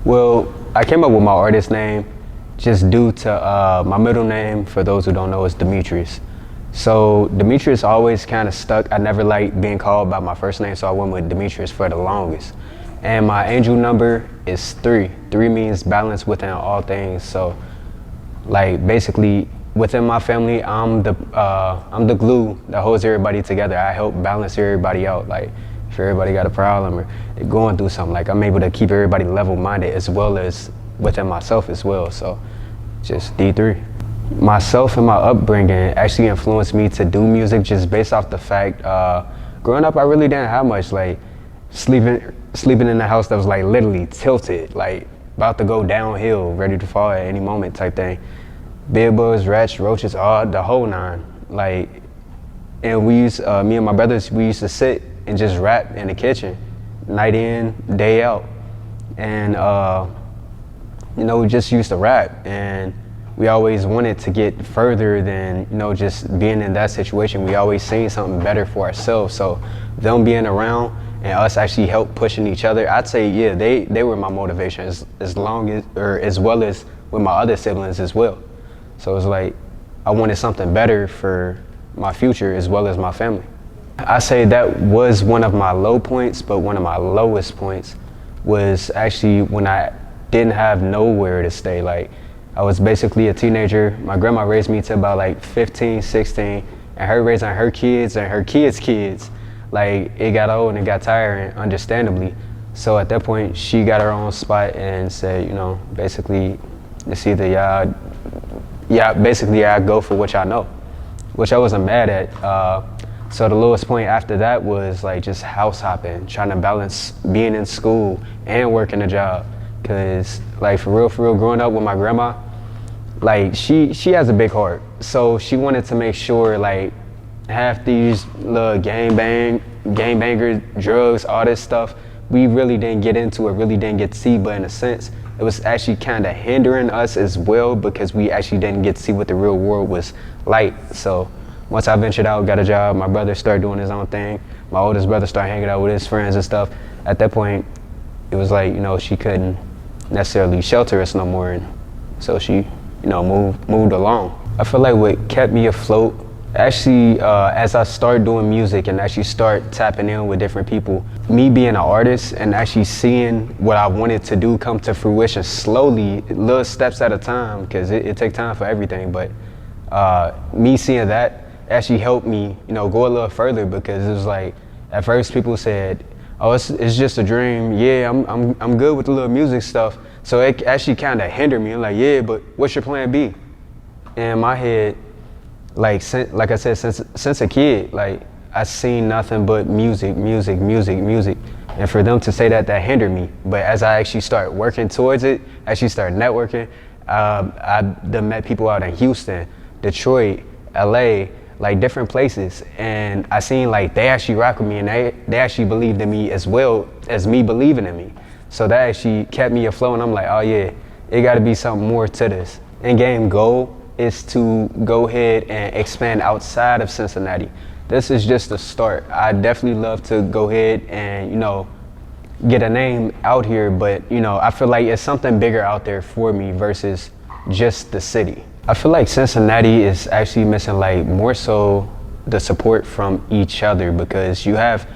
Well, I came up with my artist name just due to my middle name, for those who don't know, is Demetrius. So Demetrius always kind of stuck. I never liked being called by my first name, so I went with Demetrius for the longest. And my angel number is 3. 3 means balance within all things. So, like, basically, within my family, I'm the glue that holds everybody together. I help balance everybody out. Like, if everybody got a problem or they're going through something, like, I'm able to keep everybody level-minded as well as within myself as well. So, just D3. Myself and my upbringing actually influenced me to do music just based off the fact, growing up, I really didn't have much. Like, sleeping in a house that was like literally tilted, like about to go downhill, ready to fall at any moment type thing. Bed bugs, rats, roaches, all the whole nine. Like, and we used, me and my brothers, we used to sit and just rap in the kitchen, night in, day out. And, you know, we just used to rap, and we always wanted to get further than, you know, just being in that situation. We always seen something better for ourselves. So them being around and us actually help pushing each other, I'd say, yeah, they were my motivation as long as, or as well as with my other siblings as well. So it's like, I wanted something better for my future as well as my family. I say that was one of my low points, but one of my lowest points was actually when I didn't have nowhere to stay. Like, I was basically a teenager. My grandma raised me to about like 15, 16, and her raising her kids and her kids' kids, like, it got old and it got tiring, understandably. So at that point, she got her own spot and said, you know, basically, it's either basically I go for what y'all know, which I wasn't mad at. So the lowest point after that was like just house hopping, trying to balance being in school and working a job. Cause like for real, growing up with my grandma, like she has a big heart. So she wanted to make sure like half these little gangbanger drugs, all this stuff, we really didn't get into it, really didn't get to see, but in a sense, it was actually kind of hindering us as well because we actually didn't get to see what the real world was like. So once I ventured out, got a job, my brother started doing his own thing, my oldest brother started hanging out with his friends and stuff. At that point, it was like, you know, she couldn't necessarily shelter us no more, and so she, you know, moved along. I feel like what kept me afloat, actually, as I started doing music and actually start tapping in with different people, me being an artist and actually seeing what I wanted to do come to fruition slowly, little steps at a time, because it takes time for everything, but me seeing that actually helped me, you know, go a little further, because it was like, at first people said, oh, it's just a dream. Yeah, I'm good with the little music stuff. So it actually kind of hindered me. I'm like, yeah, but what's your plan B? And in my head, like I said, since a kid, like I seen nothing but music. And for them to say that hindered me. But as I actually start working towards it, actually start networking, I done met people out in Houston, Detroit, LA, like different places, and I seen like they actually rock with me, and they actually believed in me as well as me believing in me. So that actually kept me afloat, and I'm like, oh yeah, it gotta be something more to this. End-game goal is to go ahead and expand outside of Cincinnati. This is just the start. I definitely love to go ahead and, you know, get a name out here, but you know, I feel like it's something bigger out there for me versus just the city. I feel like Cincinnati is actually missing like more so the support from each other, because you have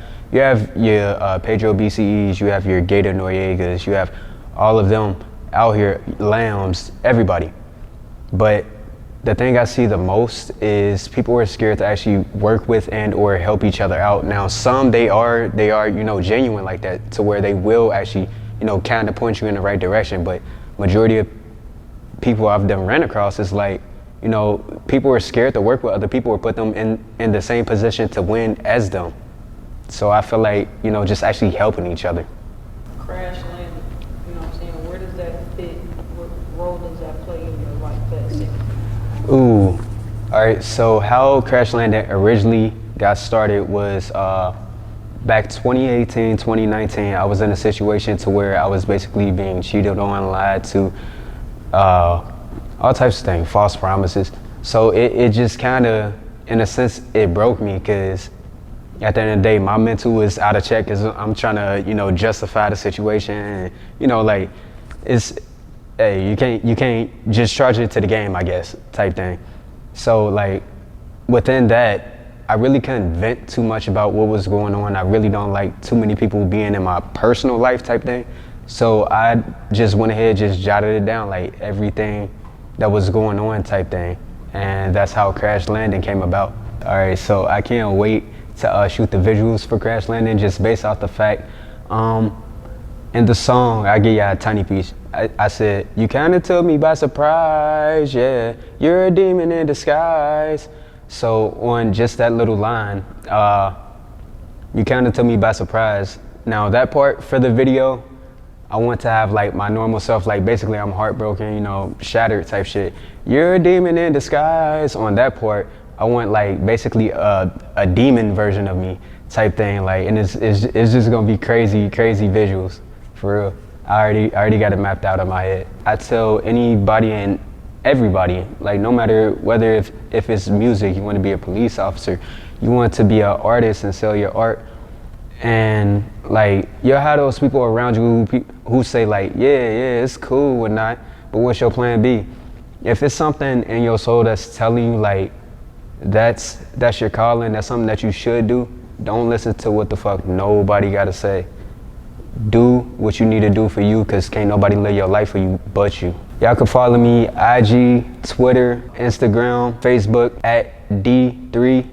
your Pedro BCEs, you have your Gator Noriegas, you have all of them out here, Lambs, everybody. But the thing I see the most is people are scared to actually work with and or help each other out. Now some they are, you know, genuine like that, to where they will actually, you know, kind of point you in the right direction, but majority of people I've done ran across is like, you know, people are scared to work with other people or put them in the same position to win as them. So I feel like, you know, just actually helping each other. Crash landing, you know what I'm saying? Where does that fit? What role does that play in your life, that city? Ooh, all right, so how Crash Landing originally got started was back 2018, 2019, I was in a situation to where I was basically being cheated on, lied to, all types of things, false promises. So it just kind of, in a sense, it broke me, because at the end of the day, my mental is out of check, because I'm trying to, you know, justify the situation, and, you know, like, it's, hey, you can't just charge it to the game, I guess, type thing. So like within that, I really couldn't vent too much about what was going on. I really don't like too many people being in my personal life type thing. So I just went ahead, just jotted it down, like everything that was going on type thing. And that's how Crash Landing came about. All right, so I can't wait to shoot the visuals for Crash Landing, just based off the fact, in the song, I give y'all a tiny piece. I said, you kinda took me by surprise, yeah, you're a demon in disguise. So on just that little line, you kinda took me by surprise. Now that part for the video, I want to have like my normal self, like basically I'm heartbroken, you know, shattered type shit. You're a demon in disguise. On that part, I want like basically a demon version of me type thing, like, and it's just gonna be crazy visuals, for real. I already got it mapped out in my head. I tell anybody and everybody, like no matter whether if it's music, you want to be a police officer, you want to be an artist and sell your art, and like you'll have those people around you who say like, yeah, it's cool or not, but what's your plan B? If it's something in your soul that's telling you like that's your calling, that's something that you should do, don't listen to what the fuck nobody gotta say. Do what you need to do for you, cause can't nobody live your life for you but you. Y'all can follow me IG, Twitter, Instagram, Facebook at D3METRI.